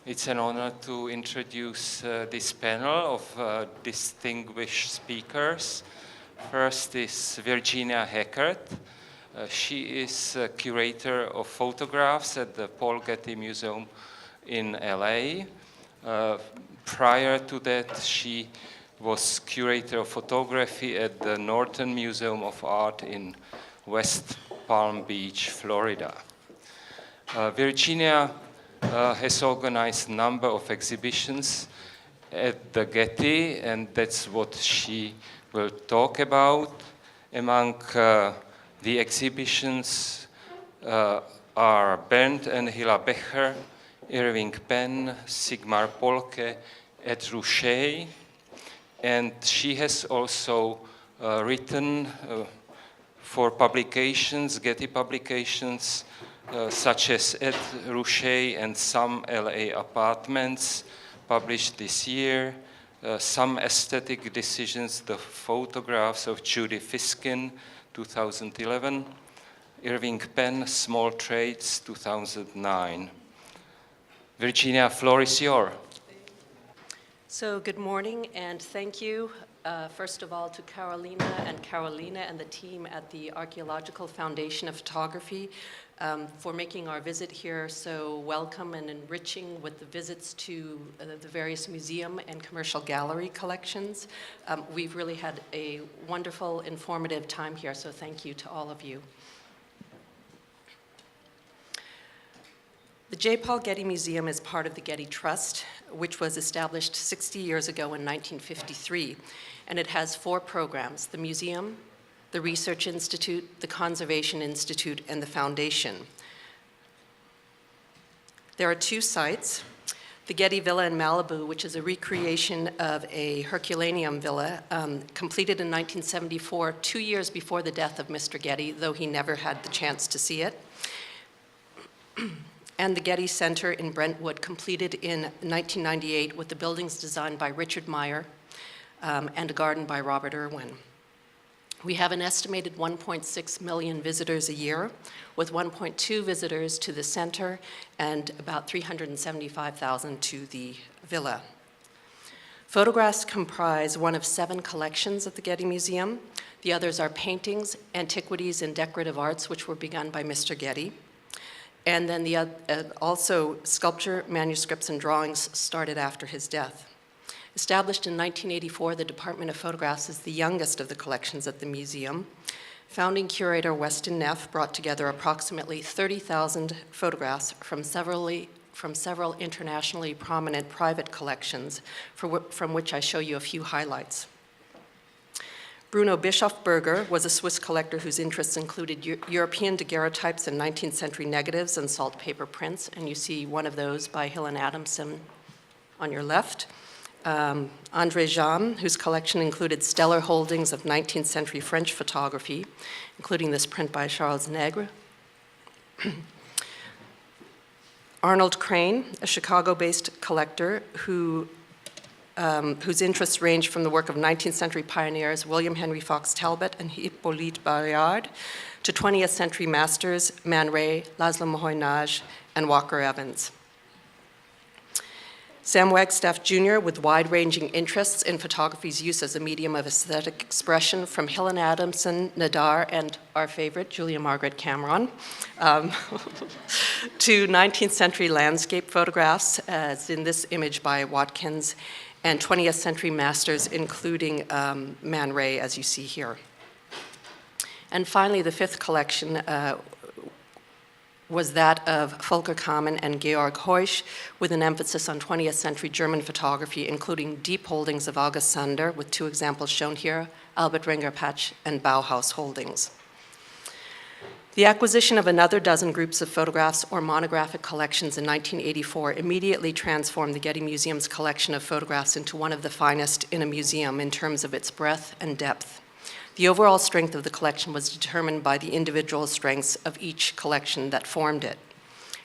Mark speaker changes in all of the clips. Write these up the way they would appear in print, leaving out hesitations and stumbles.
Speaker 1: It's an honor to introduce this panel of distinguished speakers. First is Virginia Heckert. She is curator of photographs at the Paul Getty Museum in LA. Prior to that, she was curator of photography at the Norton Museum of Art in West Palm Beach, Florida. Virginia has organized a number of exhibitions at the Getty, and that's what she will talk about. Among the exhibitions are Bernd and Hilla Becher, Irving Penn, Sigmar Polke, Ed Ruscha, and she has also written for publications, Getty publications, such as Ed Ruscha and Some LA Apartments, published this year, Some Aesthetic Decisions, the Photographs of Judy Fiskin, 2011, Irving Penn, Small Trades, 2009. Virginia, floor is yours.
Speaker 2: So good morning, and thank you, first of all, to Carolina and the team at the Archaeological Foundation of Photography for making our visit here so welcome and enriching with the visits to the various museum and commercial gallery collections. We've really had a wonderful, informative time here, so thank you to all of you. The J. Paul Getty Museum is part of the Getty Trust, which was established 60 years ago in 1953, and it has 4 programs: the museum, the Research Institute, the Conservation Institute, and the Foundation. There are 2 sites: the Getty Villa in Malibu, which is a recreation of a Herculaneum villa, completed in 1974, 2 years before the death of Mr. Getty, though he never had the chance to see it. And the Getty Center in Brentwood, completed in 1998 with the buildings designed by Richard Meyer and a garden by Robert Irwin. We have an estimated 1.6 million visitors a year, with 1.2 visitors to the center and about 375,000 to the villa. Photographs comprise one of 7 collections at the Getty Museum. The others are paintings, antiquities, and decorative arts, which were begun by Mr. Getty. And then also sculpture, manuscripts, and drawings started after his death. Established in 1984, the Department of Photographs is the youngest of the collections at the museum. Founding curator Weston Neff brought together approximately 30,000 photographs from several internationally prominent private collections, from which I show you a few highlights. Bruno Bischofberger was a Swiss collector whose interests included European daguerreotypes and 19th century negatives and saltpaper prints, and you see one of those by Hillen Adamson on your left. André Jam, whose collection included stellar holdings of 19th century French photography, including this print by Charles Nègre. Arnold Crane, a Chicago-based collector whose interests range from the work of 19th century pioneers William Henry Fox Talbot and Hippolyte Bayard to 20th century masters Man Ray, Laszlo Moholy-Nagy, and Walker Evans. Sam Wagstaff Jr., with wide-ranging interests in photography's use as a medium of aesthetic expression, from Hillen Adamson, Nadar, and our favorite, Julia Margaret Cameron, to 19th century landscape photographs, as in this image by Watkins, and 20th century masters, including Man Ray, as you see here. And finally, the 5th collection was that of Volker Kamen and Georg Heusch, with an emphasis on 20th century German photography, including deep holdings of August Sander, with 2 examples shown here, Albert Ringerpatch and Bauhaus holdings. The acquisition of another dozen groups of photographs or monographic collections in 1984 immediately transformed the Getty Museum's collection of photographs into one of the finest in a museum in terms of its breadth and depth. The overall strength of the collection was determined by the individual strengths of each collection that formed it.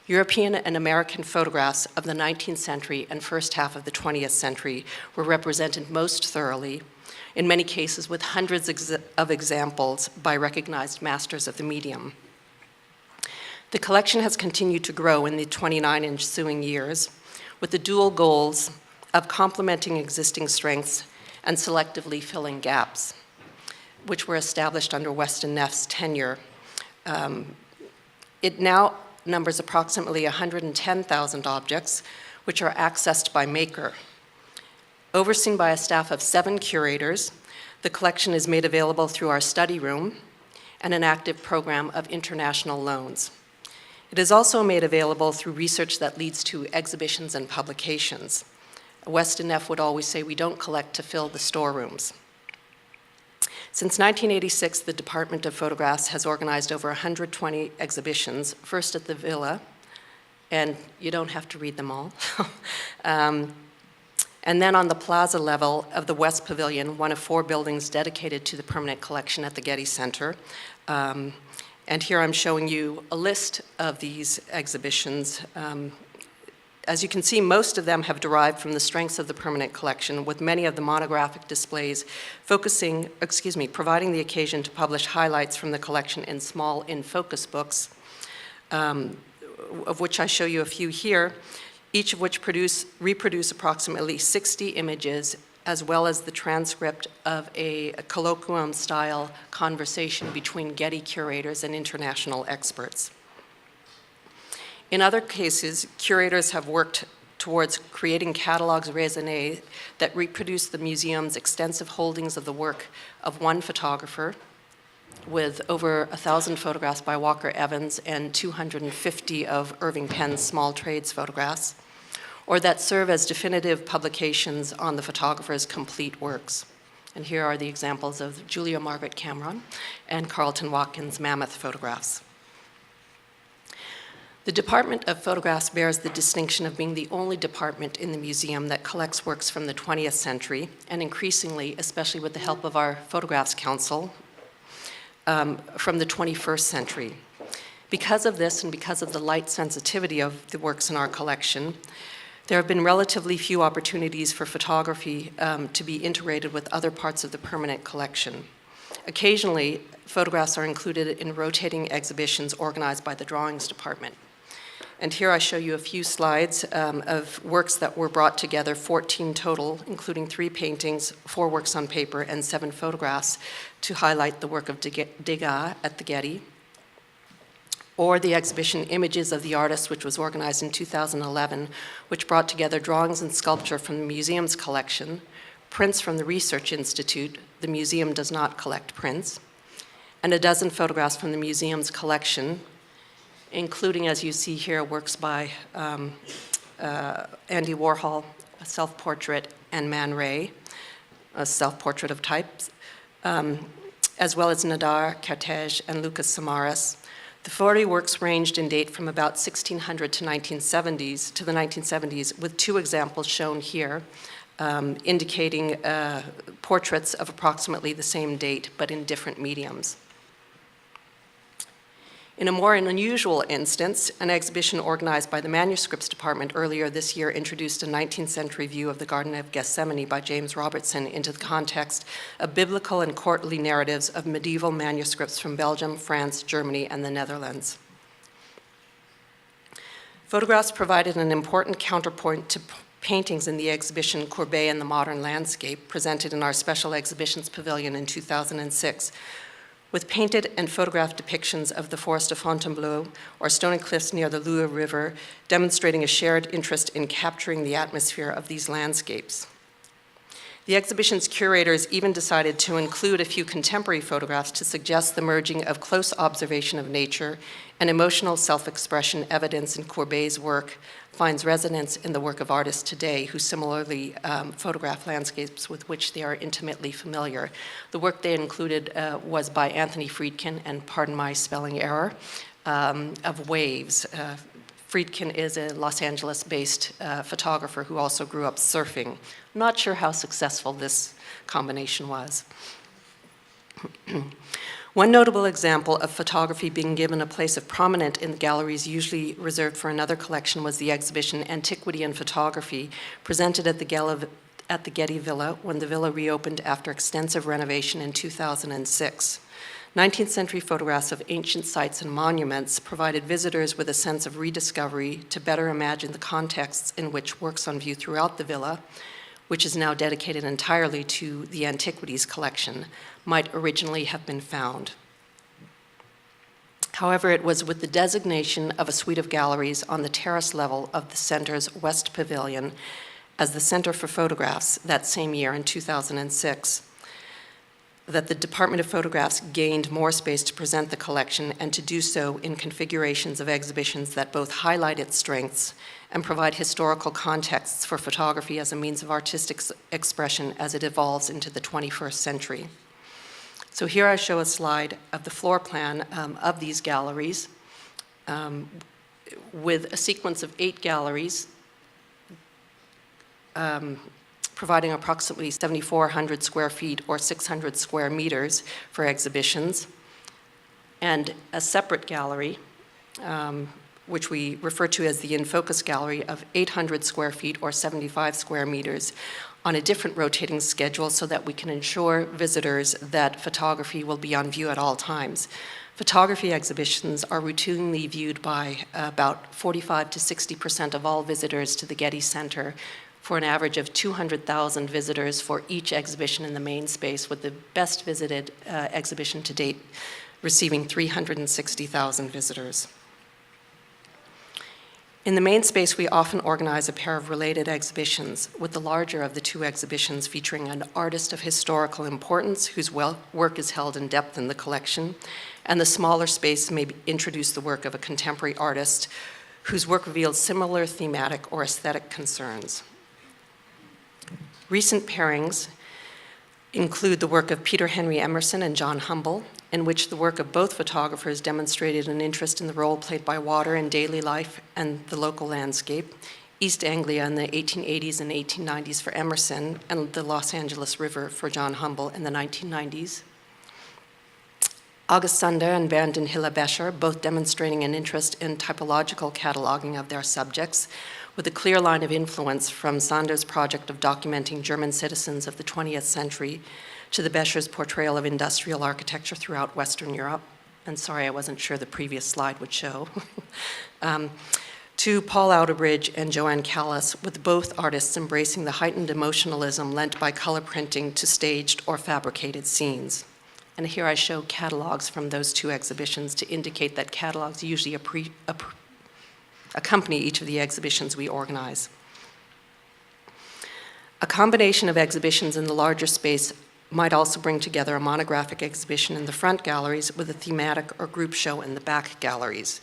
Speaker 2: European and American photographs of the 19th century and first half of the 20th century were represented most thoroughly, in many cases with hundreds of examples by recognized masters of the medium. The collection has continued to grow in the 29 ensuing years, with the dual goals of complementing existing strengths and selectively filling gaps, which were established under Weston Neff's tenure. It now numbers approximately 110,000 objects, which are accessed by Maker. Overseen by a staff of 7 curators, the collection is made available through our study room and an active program of international loans. It is also made available through research that leads to exhibitions and publications. Weston Neff would always say, we don't collect to fill the storerooms. Since 1986, the Department of Photographs has organized over 120 exhibitions, first at the Villa, and you don't have to read them all, and then on the plaza level of the West Pavilion, one of 4 buildings dedicated to the permanent collection at the Getty Center. And here I'm showing you a list of these exhibitions. As you can see, most of them have derived from the strengths of the permanent collection, with many of the monographic displays providing the occasion to publish highlights from the collection in small Infocus books, of which I show you a few here, each of which reproduce approximately 60 images, as well as the transcript of a colloquium-style conversation between Getty curators and international experts. In other cases, curators have worked towards creating catalogues raisonnés that reproduce the museum's extensive holdings of the work of one photographer, with over 1,000 photographs by Walker Evans and 250 of Irving Penn's small trades photographs, or that serve as definitive publications on the photographer's complete works. And here are the examples of Julia Margaret Cameron and Carlton Watkins' mammoth photographs. The Department of Photographs bears the distinction of being the only department in the museum that collects works from the 20th century, and increasingly, especially with the help of our Photographs Council, from the 21st century. Because of this, and because of the light sensitivity of the works in our collection, there have been relatively few opportunities for photography to be integrated with other parts of the permanent collection. Occasionally, photographs are included in rotating exhibitions organized by the Drawings Department. And here I show you a few slides of works that were brought together, 14 total, including 3 paintings, 4 works on paper, and 7 photographs, to highlight the work of Degas at the Getty, or the exhibition Images of the Artist, which was organized in 2011, which brought together drawings and sculpture from the museum's collection, prints from the Research Institute, the museum does not collect prints, and a dozen photographs from the museum's collection, including, as you see here, works by Andy Warhol, a self-portrait, and Man Ray, a self-portrait of types, as well as Nadar Kertész and Lucas Samaras. The 40 works ranged in date from about 1600 to the 1970s, with 2 examples shown here, indicating portraits of approximately the same date, but in different mediums. In a more unusual instance, an exhibition organized by the Manuscripts Department earlier this year introduced a 19th century view of the Garden of Gethsemane by James Robertson into the context of biblical and courtly narratives of medieval manuscripts from Belgium, France, Germany, and the Netherlands. Photographs provided an important counterpoint to paintings in the exhibition Courbet and the Modern Landscape, presented in our Special Exhibitions Pavilion in 2006, with painted and photographed depictions of the forest of Fontainebleau or stony cliffs near the Loire River, demonstrating a shared interest in capturing the atmosphere of these landscapes. The exhibition's curators even decided to include a few contemporary photographs to suggest the merging of close observation of nature and emotional self-expression evidence in Courbet's work finds resonance in the work of artists today who similarly photograph landscapes with which they are intimately familiar. The work they included was by Anthony Friedkin, and pardon my spelling error, of waves. Friedkin is a Los Angeles-based photographer who also grew up surfing. Not sure how successful this combination was. One notable example of photography being given a place of prominence in the galleries usually reserved for another collection was the exhibition Antiquity and Photography, presented at the Getty Villa when the villa reopened after extensive renovation in 2006. 19th century photographs of ancient sites and monuments provided visitors with a sense of rediscovery to better imagine the contexts in which works on view throughout the villa, which is now dedicated entirely to the Antiquities collection, might originally have been found. However, it was with the designation of a suite of galleries on the terrace level of the center's West Pavilion as the Center for Photographs that same year in 2006 that the Department of Photographs gained more space to present the collection and to do so in configurations of exhibitions that both highlight its strengths and provide historical contexts for photography as a means of artistic expression as it evolves into the 21st century. So here I show a slide of the floor plan of these galleries with a sequence of 8 galleries providing approximately 7,400 square feet or 600 square meters for exhibitions, and a separate gallery, which we refer to as the Infocus Gallery, of 800 square feet or 75 square meters on a different rotating schedule so that we can ensure visitors that photography will be on view at all times. Photography exhibitions are routinely viewed by about 45 to 60% of all visitors to the Getty Center, for an average of 200,000 visitors for each exhibition in the main space, with the best visited exhibition to date receiving 360,000 visitors. In the main space, we often organize a pair of related exhibitions, with the larger of the 2 exhibitions featuring an artist of historical importance whose work is held in depth in the collection, and the smaller space may introduce the work of a contemporary artist whose work reveals similar thematic or aesthetic concerns. Recent pairings include the work of Peter Henry Emerson and John Humble, in which the work of both photographers demonstrated an interest in the role played by water in daily life and the local landscape, East Anglia in the 1880s and 1890s for Emerson, and the Los Angeles River for John Humble in the 1990s. August Sander and Bernd and Hilla Bescher, both demonstrating an interest in typological cataloging of their subjects, with a clear line of influence from Sander's project of documenting German citizens of the 20th century to the Bescher's portrayal of industrial architecture throughout Western Europe. And sorry, I wasn't sure the previous slide would show. To Paul Outerbridge and Joanne Callis, with both artists embracing the heightened emotionalism lent by color printing to staged or fabricated scenes. And here I show catalogs from those 2 exhibitions to indicate that catalogs usually accompany each of the exhibitions we organize. A combination of exhibitions in the larger space might also bring together a monographic exhibition in the front galleries with a thematic or group show in the back galleries,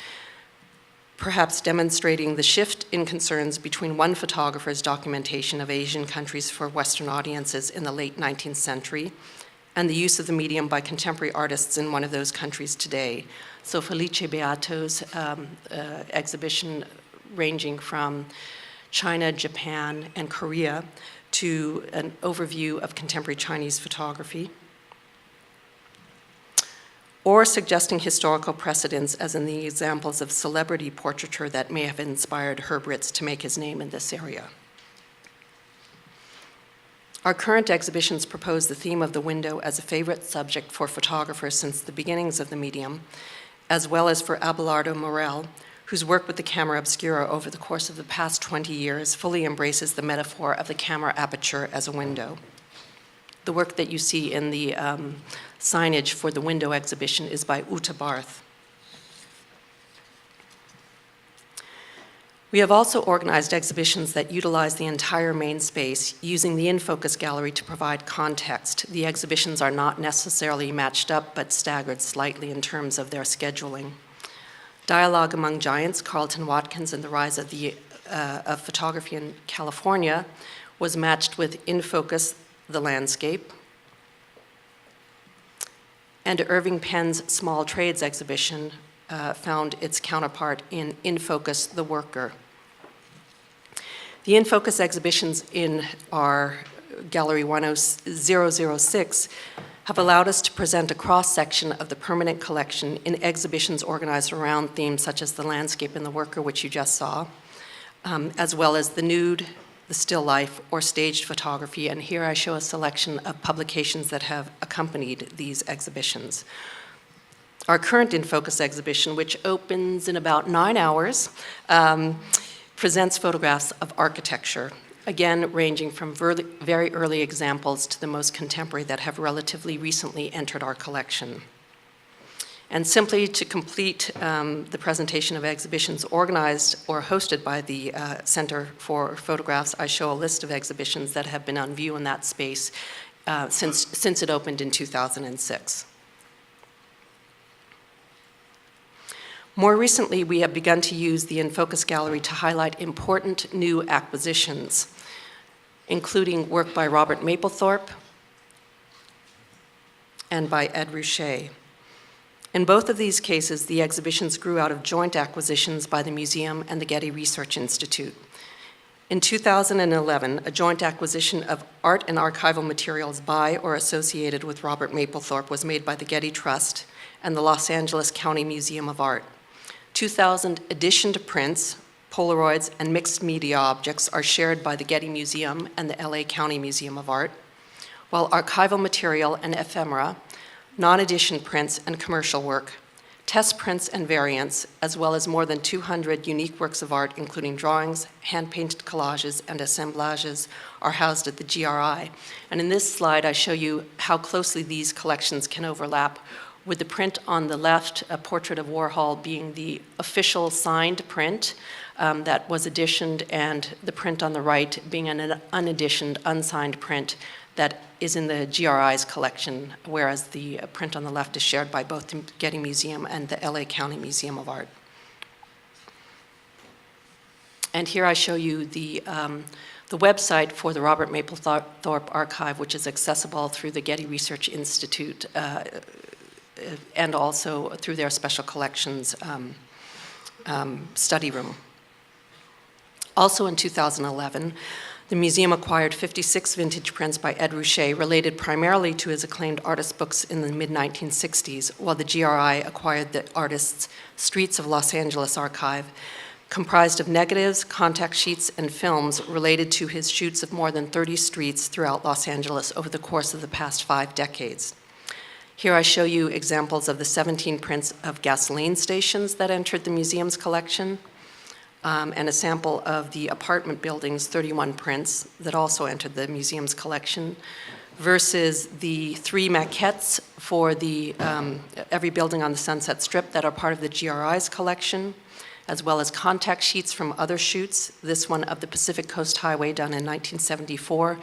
Speaker 2: perhaps demonstrating the shift in concerns between one photographer's documentation of Asian countries for Western audiences in the late 19th century and the use of the medium by contemporary artists in one of those countries today. So Felice Beato's exhibition ranging from China, Japan, and Korea to an overview of contemporary Chinese photography, or suggesting historical precedents as in the examples of celebrity portraiture that may have inspired Herb Ritz to make his name in this area. Our current exhibitions propose the theme of the window as a favorite subject for photographers since the beginnings of the medium, as well as for Abelardo Morel, whose work with the camera obscura over the course of the past 20 years fully embraces the metaphor of the camera aperture as a window. The work that you see in the signage for the window exhibition is by Uta Barth. We have also organized exhibitions that utilize the entire main space, using the Infocus Gallery to provide context. The exhibitions are not necessarily matched up, but staggered slightly in terms of their scheduling. Dialogue Among Giants, Carlton Watkins and the Rise of Photography in California, was matched with Infocus, the Landscape. And Irving Penn's Small Trades exhibition found its counterpart in Infocus, the Worker. The Infocus exhibitions in our Gallery 006 have allowed us to present a cross-section of the permanent collection in exhibitions organized around themes such as the landscape and the worker, which you just saw, as well as the nude, the still life, or staged photography. And here I show a selection of publications that have accompanied these exhibitions. Our current Infocus exhibition, which opens in about 9 hours, presents photographs of architecture, again ranging from very early examples to the most contemporary that have relatively recently entered our collection. And simply to complete the presentation of exhibitions organized or hosted by the Center for Photographs, I show a list of exhibitions that have been on view in that space since it opened in 2006. More recently, we have begun to use the Enfocus Gallery to highlight important new acquisitions, including work by Robert Mapplethorpe and by Ed Ruscha. In both of these cases, the exhibitions grew out of joint acquisitions by the museum and the Getty Research Institute. In 2011, a joint acquisition of art and archival materials by or associated with Robert Mapplethorpe was made by the Getty Trust and the Los Angeles County Museum of Art. 2,000 editioned prints, Polaroids, and mixed media objects are shared by the Getty Museum and the LA County Museum of Art, while archival material and ephemera, non-edition prints and commercial work, test prints and variants, as well as more than 200 unique works of art, including drawings, hand-painted collages, and assemblages, are housed at the GRI. And in this slide, I show you how closely these collections can overlap, with the print on the left, a portrait of Warhol, being the official signed print that was editioned, and the print on the right being an uneditioned, unsigned print that is in the GRI's collection, whereas the print on the left is shared by both the Getty Museum and the LA County Museum of Art. And here I show you the website for the Robert Mapplethorpe Archive, which is accessible through the Getty Research Institute and also through their special collections study room. Also in 2011, the museum acquired 56 vintage prints by Ed Ruscha, related primarily to his acclaimed artist books in the mid-1960s, while the GRI acquired the artist's Streets of Los Angeles archive, comprised of negatives, contact sheets, and films related to his shoots of more than 30 streets throughout Los Angeles over the course of the past 5 decades. Here I show you examples of the 17 prints of gasoline stations that entered the museum's collection, and a sample of the apartment building's 31 prints that also entered the museum's collection, versus the 3 maquettes for the every building on the Sunset Strip that are part of the GRI's collection, as well as contact sheets from other shoots, this one of the Pacific Coast Highway done in 1974,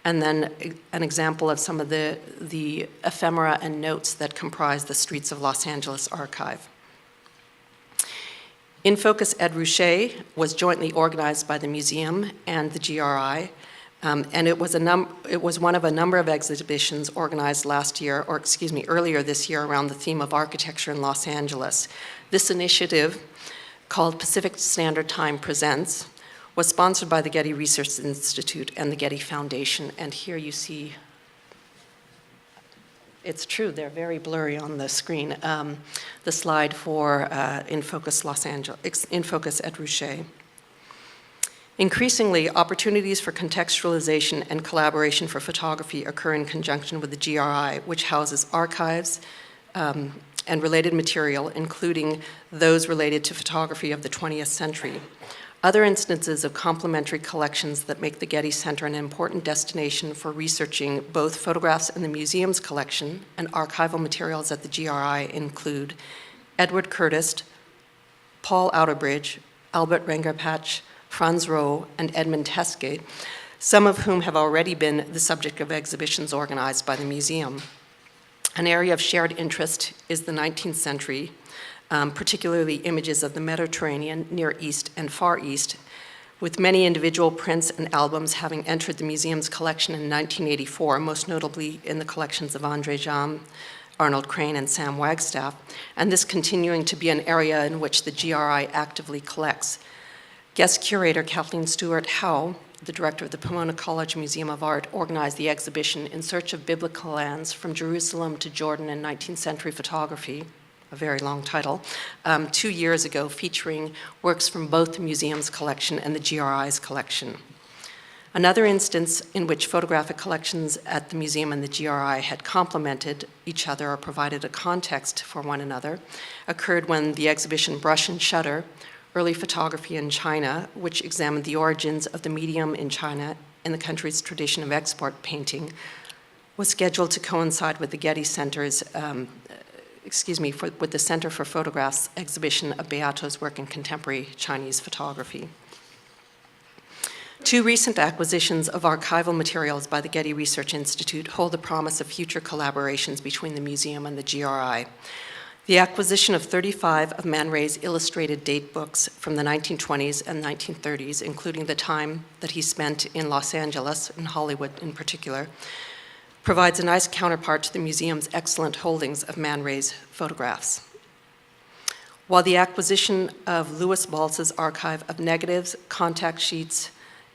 Speaker 2: and then an example of some of the ephemera and notes that comprise the Streets of Los Angeles archive. Infocus Ed Ruscha was jointly organized by the museum and the GRI, and it was one of a number of exhibitions organized earlier this year around the theme of architecture in Los Angeles. This initiative, called Pacific Standard Time Presents, was sponsored by the Getty Research Institute and the Getty Foundation, and here you see, it's true, they're very blurry on the screen, the slide for Infocus Los Angeles, Infocus Ed Ruscha. Increasingly, opportunities for contextualization and collaboration for photography occur in conjunction with the GRI, which houses archives and related material, including those related to photography of the 20th century. Other instances of complementary collections that make the Getty Center an important destination for researching both photographs in the museum's collection and archival materials at the GRI include Edward Curtis, Paul Outerbridge, Albert Rengerpach, Franz Roh, and Edmund Heskey, some of whom have already been the subject of exhibitions organized by the museum. An area of shared interest is the 19th century, particularly images of the Mediterranean, Near East, and Far East, with many individual prints and albums having entered the museum's collection in 1984, most notably in the collections of André Jam, Arnold Crane, and Sam Wagstaff, and this continuing to be an area in which the GRI actively collects. Guest curator Kathleen Stewart Howe, the director of the Pomona College Museum of Art, organized the exhibition In Search of Biblical Lands from Jerusalem to Jordan in 19th Century Photography, a very long title, 2 years ago, featuring works from both the museum's collection and the GRI's collection. Another instance in which photographic collections at the museum and the GRI had complemented each other or provided a context for one another occurred when the exhibition Brush and Shutter, Early Photography in China, which examined the origins of the medium in China and the country's tradition of export painting, was scheduled to coincide with the Getty Center's, with the Center for Photographs exhibition of Beato's work in contemporary Chinese photography. Two recent acquisitions of archival materials by the Getty Research Institute hold the promise of future collaborations between the museum and the GRI. The acquisition of 35 of Man Ray's illustrated date books from the 1920s and 1930s, including the time that he spent in Los Angeles, in Hollywood in particular, provides a nice counterpart to the museum's excellent holdings of Man Ray's photographs. While the acquisition of Louis Balz's archive of negatives, contact sheets,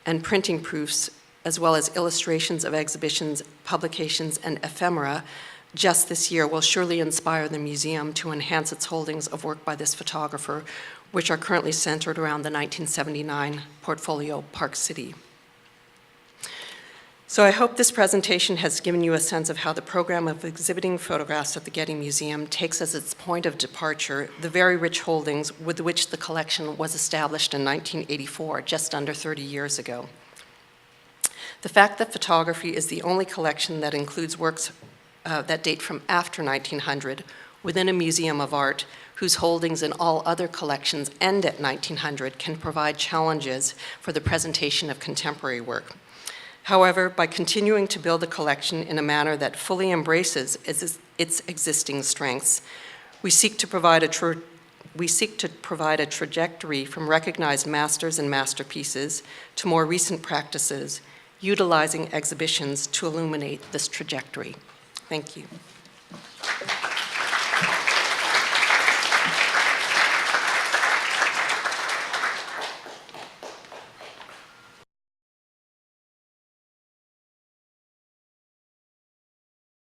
Speaker 2: and printing proofs, as well as illustrations of exhibitions, publications, and ephemera just this year will surely inspire the museum to enhance its holdings of work by this photographer, which are currently centered around the 1979 portfolio Park City. So I hope this presentation has given you a sense of how the program of exhibiting photographs at the Getty Museum takes as its point of departure the very rich holdings with which the collection was established in 1984, just under 30 years ago. The fact that photography is the only collection that includes works that date from after 1900 within a museum of art whose holdings in all other collections end at 1900 can provide challenges for the presentation of contemporary work. However, by continuing to build a collection in a manner that fully embraces its existing strengths, we seek to provide a trajectory from recognized masters and masterpieces to more recent practices, utilizing exhibitions to illuminate this trajectory. Thank you.